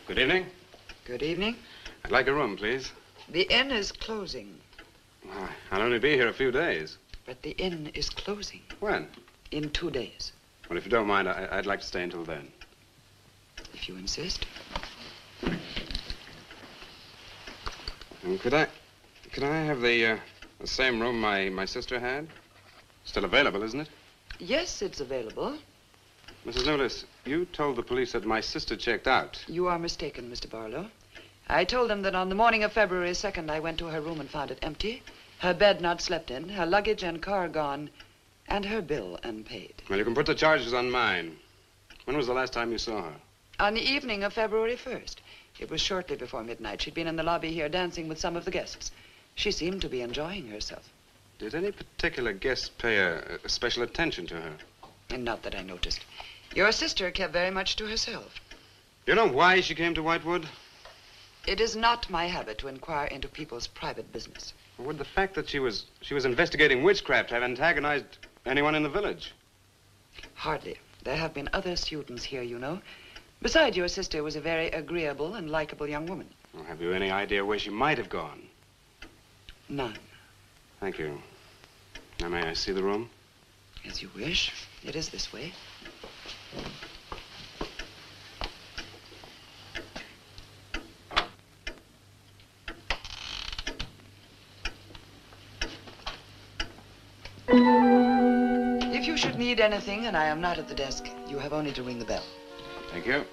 S6: Good evening.
S2: Good evening.
S6: I'd like a room, please.
S2: The inn is closing.
S6: I'll only be here a few days.
S2: But the inn is closing.
S6: When?
S2: In 2 days.
S6: Well, if you don't mind, I'd like to stay until then.
S2: If you insist.
S6: And could I have the same room my sister had? Still available, isn't it?
S2: Yes, it's available.
S6: Mrs. Newless, you told the police that my sister checked out.
S2: You are mistaken, Mr. Barlow. I told them that on the morning of February 2nd, I went to her room and found it empty, her bed not slept in, her luggage and car gone, and her bill unpaid.
S6: Well, you can put the charges on mine. When was the last time you saw her?
S2: On the evening of February 1st. It was shortly before midnight. She'd been in the lobby here dancing with some of the guests. She seemed to be enjoying herself.
S6: Did any particular guest pay a special attention to her?
S2: And not that I noticed. Your sister kept very much to herself.
S6: You know why she came to Whitewood?
S2: It is not my habit to inquire into people's private business.
S6: Would the fact that she was investigating witchcraft have antagonized anyone in the village?
S2: Hardly. There have been other students here, you know. Besides, your sister was a very agreeable and likable young woman.
S6: Well, have you any idea where she might have gone?
S2: None.
S6: Thank you. Now, may I see the room?
S2: As you wish. It is this way. If you should need anything and I am not at the desk, you have only to ring the bell.
S6: Thank you.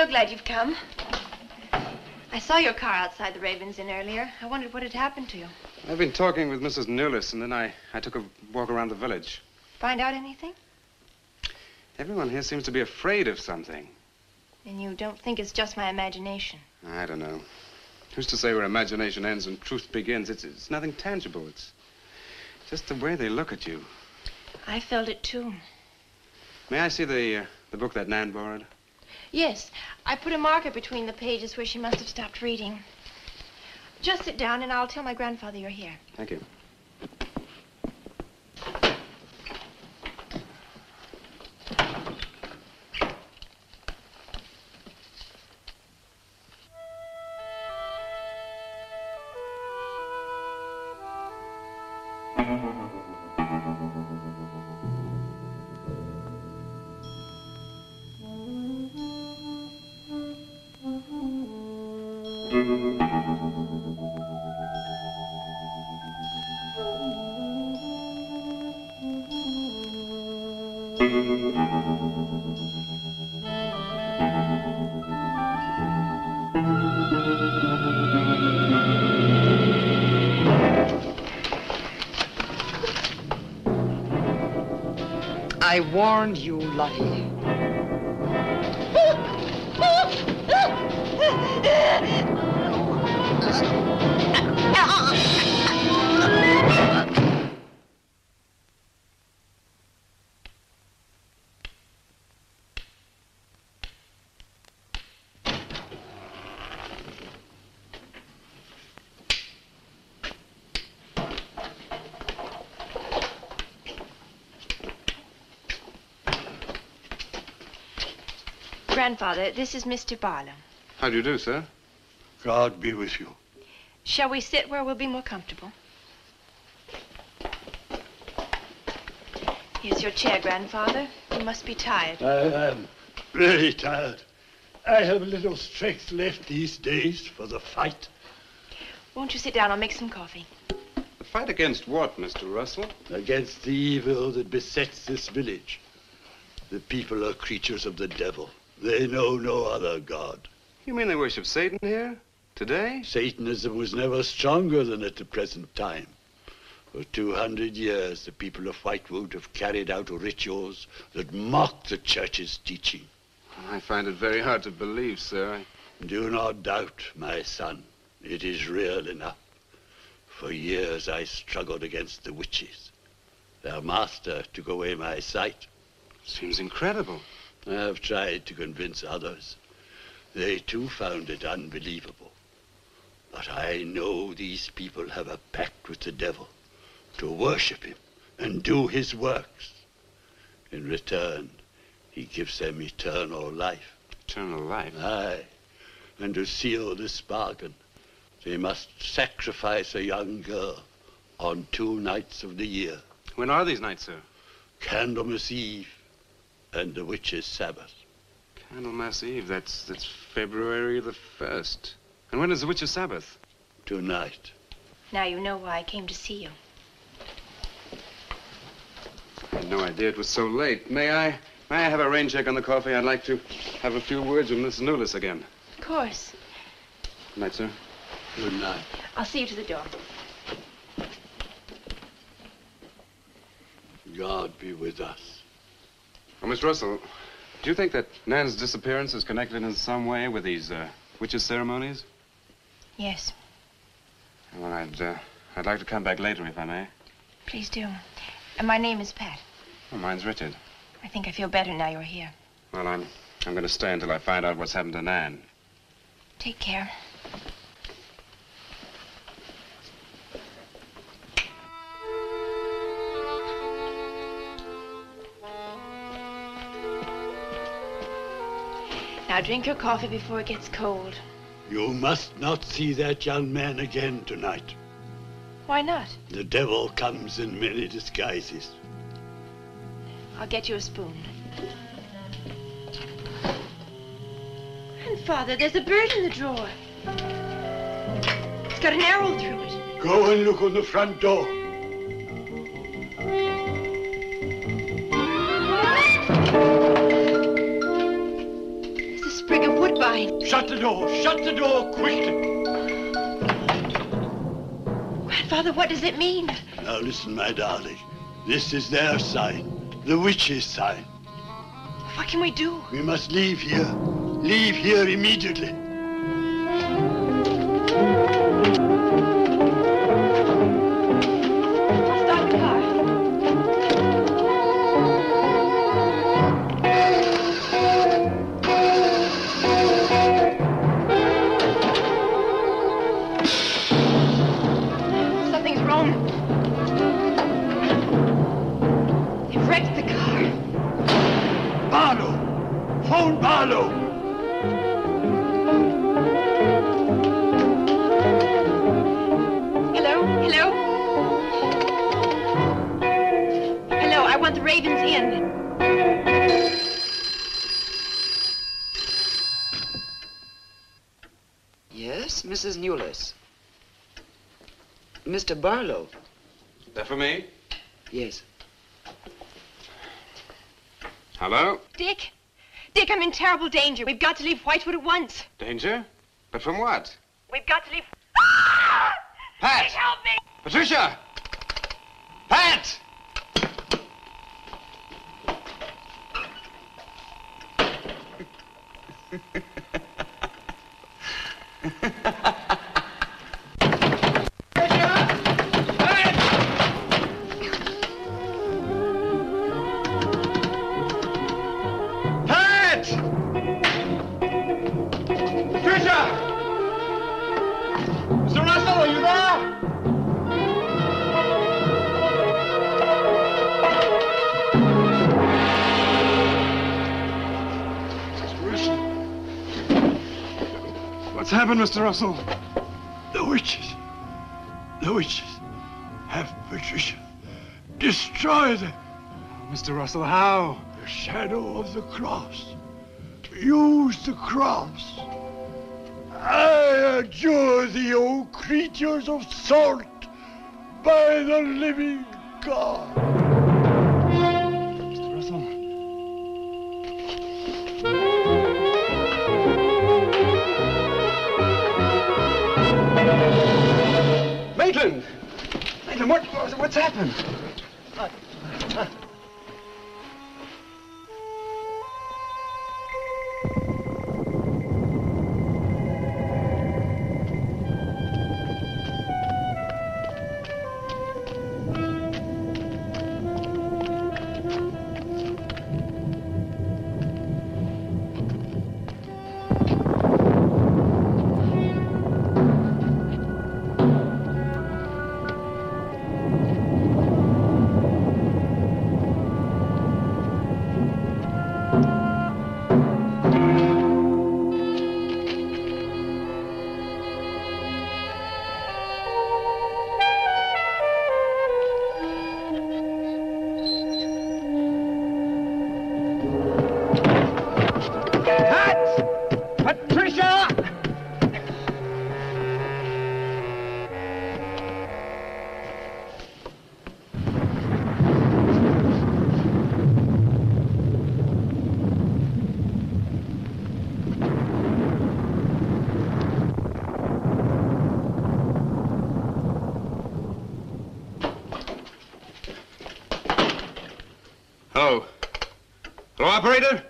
S11: so glad you've come. I saw your car outside the Ravens Inn earlier. I wondered what had happened to you.
S6: I've been talking with Mrs. Newlis, and then I took a walk around the village.
S11: Find out anything?
S6: Everyone here seems to be afraid of something.
S11: And you don't think it's just my imagination?
S6: I don't know. Who's to say where imagination ends and truth begins? It's nothing tangible. It's just the way they look at you.
S11: I felt it too.
S6: May I see the book that Nan borrowed?
S11: Yes. I put a marker between the pages where she must have stopped reading. Just sit down and I'll tell my grandfather you're here.
S6: Thank you.
S2: I warned you, Lottie.
S11: Grandfather, this is Mr. Barlow.
S6: How do you do, sir?
S10: God be with you.
S11: Shall we sit where we'll be more comfortable? Here's your chair, Grandfather. You must be tired.
S10: I am really tired. I have little strength left these days for the fight.
S11: Won't you sit down? I'll make some coffee.
S6: The fight against what, Mr. Russell?
S10: Against the evil that besets this village. The people are creatures of the devil. They know no other God.
S6: You mean they worship Satan here? Today?
S10: Satanism was never stronger than at the present time. For 200 years, the people of Whitewood have carried out rituals that mock the church's teaching.
S6: I find it very hard to believe, sir.
S10: Do not doubt, my son. It is real enough. For years, I struggled against the witches. Their master took away my sight.
S6: Seems incredible.
S10: I have tried to convince others. They too found it unbelievable. But I know these people have a pact with the devil to worship him and do his works. In return, he gives them eternal life.
S6: Eternal life?
S10: Aye. And to seal this bargain, they must sacrifice a young girl on 2 nights of the year.
S6: When are these nights, sir?
S10: Candlemas Eve and the witches' Sabbath.
S6: Candlemas Eve, that's February the 1st. And when is the witches' Sabbath?
S10: Tonight.
S11: Now you know why I came to see you.
S6: I had no idea it was so late. May I have a rain check on the coffee? I'd like to have a few words with Miss Newlis again.
S11: Of course.
S6: Good night, sir.
S10: Good night.
S11: I'll see you to the door.
S10: God be with us.
S6: Oh, Miss Russell, do you think that Nan's disappearance is connected in some way with these witches' ceremonies?
S11: Yes.
S6: Well, I'd like to come back later, if I may.
S11: Please do. And my name is Pat.
S6: Oh, mine's Richard.
S11: I think I feel better now you're here.
S6: Well, I'm going to stay until I find out what's happened to Nan.
S11: Take care. Now drink your coffee before it gets cold.
S10: You must not see that young man again tonight.
S11: Why not?
S10: The devil comes in many disguises.
S11: I'll get you a spoon. Grandfather, there's a bird in the drawer. It's got an arrow through it.
S10: Go and look on the front door.
S11: There's a sprig of woodbine
S10: Shut the door. Shut the door quickly.
S11: Grandfather, what does it mean?
S10: Now listen, my darling. This is their sign. The witch's sign.
S11: What can we do?
S10: We must leave here. Leave here immediately.
S11: Stop the car. Something's wrong. They've wrecked the car.
S10: Barlow! Phone Barlow!
S11: Hello? Hello? Hello, I want the Ravens Inn.
S2: Yes, Mrs. Newless. Mr. Barlow.
S6: That for me?
S2: Yes.
S6: Hello?
S11: Dick? Dick, I'm in terrible danger. We've got to leave Whitewood at once.
S6: Danger? But from what?
S11: We've got to leave...
S6: Pat!
S11: Dick, help me!
S6: Patricia! Pat!
S10: What's happened, Mr. Russell? The witches. The witches have Patricia. Destroy them.
S6: Oh, Mr. Russell, how?
S10: The shadow of the cross. Use the cross. I adjure thee, O creatures of salt, by the living God.
S6: Mr. Russell. Maitland! Maitland, what's happened? Hello. Hello, operator?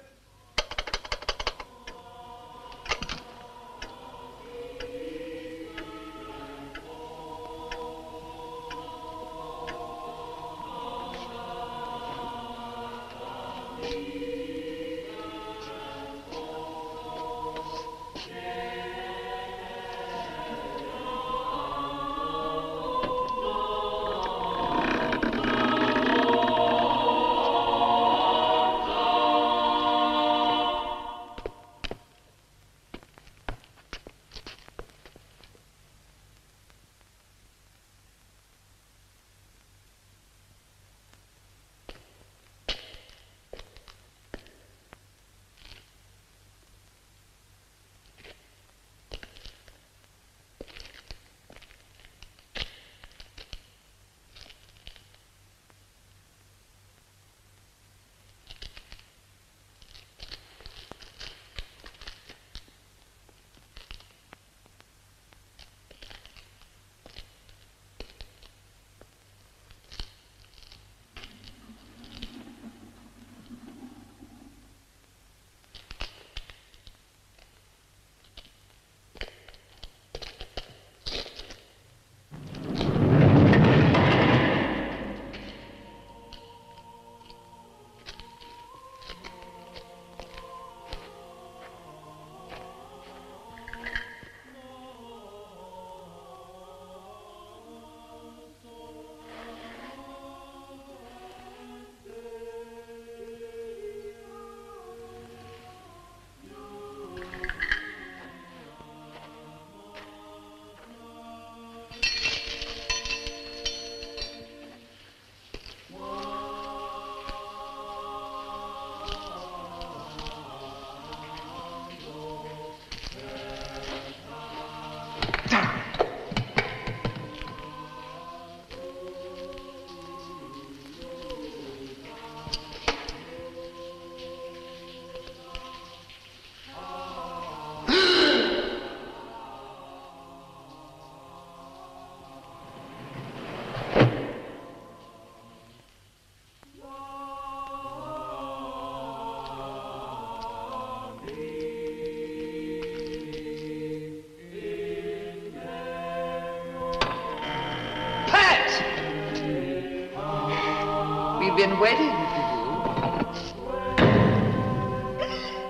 S2: we've been waiting for you.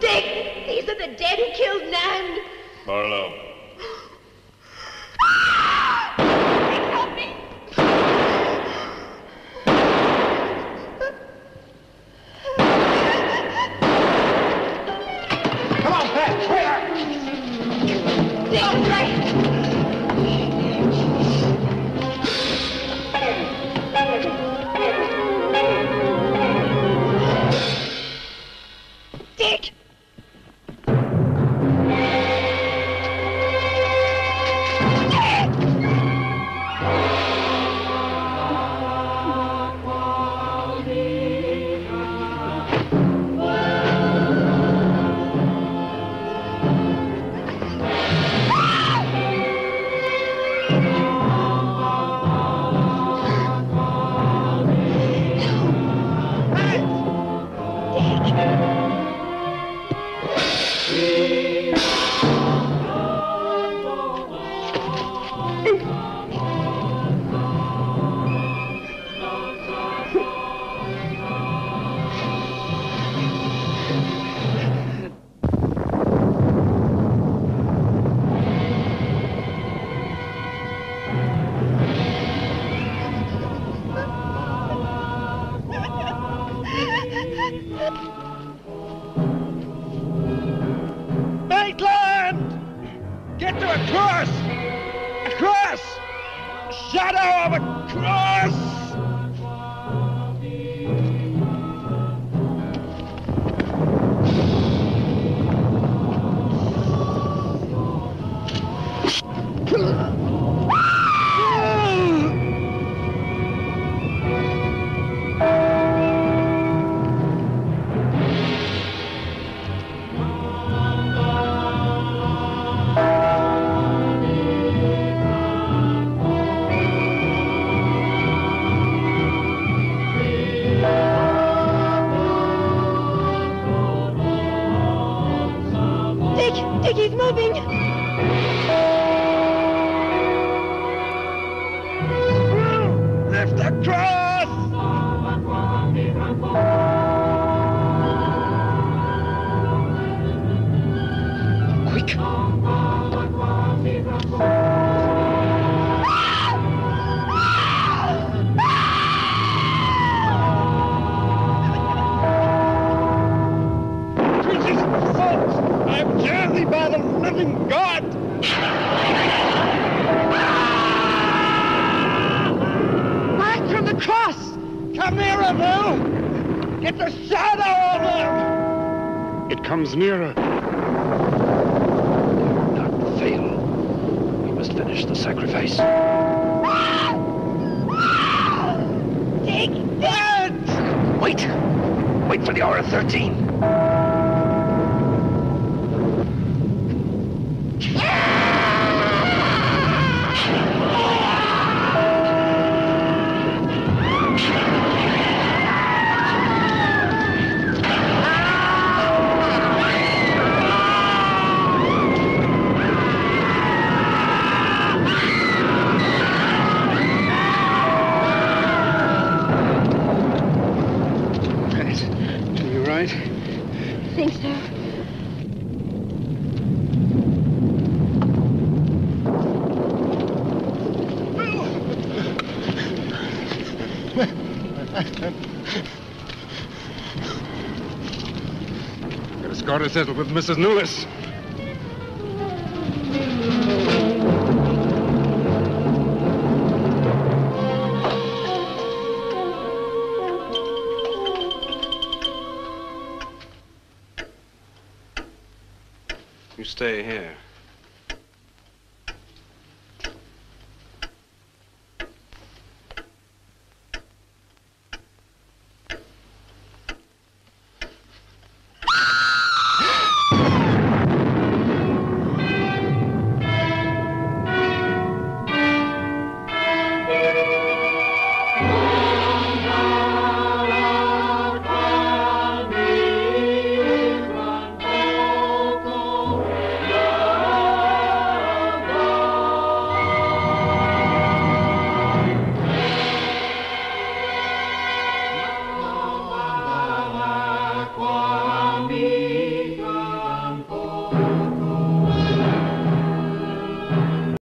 S11: Dick! These are the dead who killed Nan!
S9: Barlow.
S11: Dick, help me!
S2: Come on, Pat! Where?
S11: Dick, right! Dick!
S13: Get to a cross! A cross! Shadow of a cross!
S11: He's moving.
S13: Lift the cross!
S2: Quick!
S13: By the living God!
S2: Back from the cross!
S13: Come nearer, Bill! Get the shadow of him!
S3: It comes nearer.
S4: Not fail. We must finish the sacrifice.
S11: Dick!
S13: Dead!
S4: Wait! Wait for the hour of 13.
S2: Right?
S11: I think so.
S6: Got a score to settle with Mrs. Lewis. You stay here.